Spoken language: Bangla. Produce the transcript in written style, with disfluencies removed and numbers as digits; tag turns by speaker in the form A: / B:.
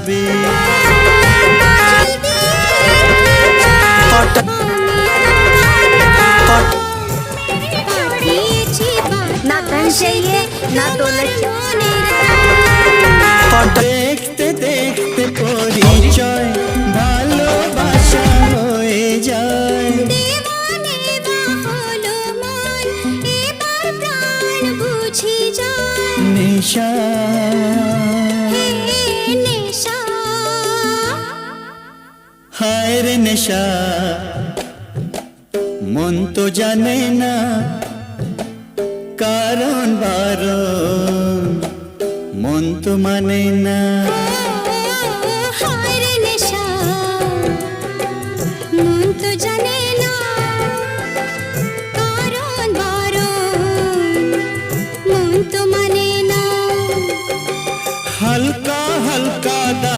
A: যাবে। দেখতে দেখতে পরিচয় ভালোবাসা হয়ে যায়। নেশা হায় রে নেশা, মন তো জানে না কারণ বারণ, মন তো মানে না।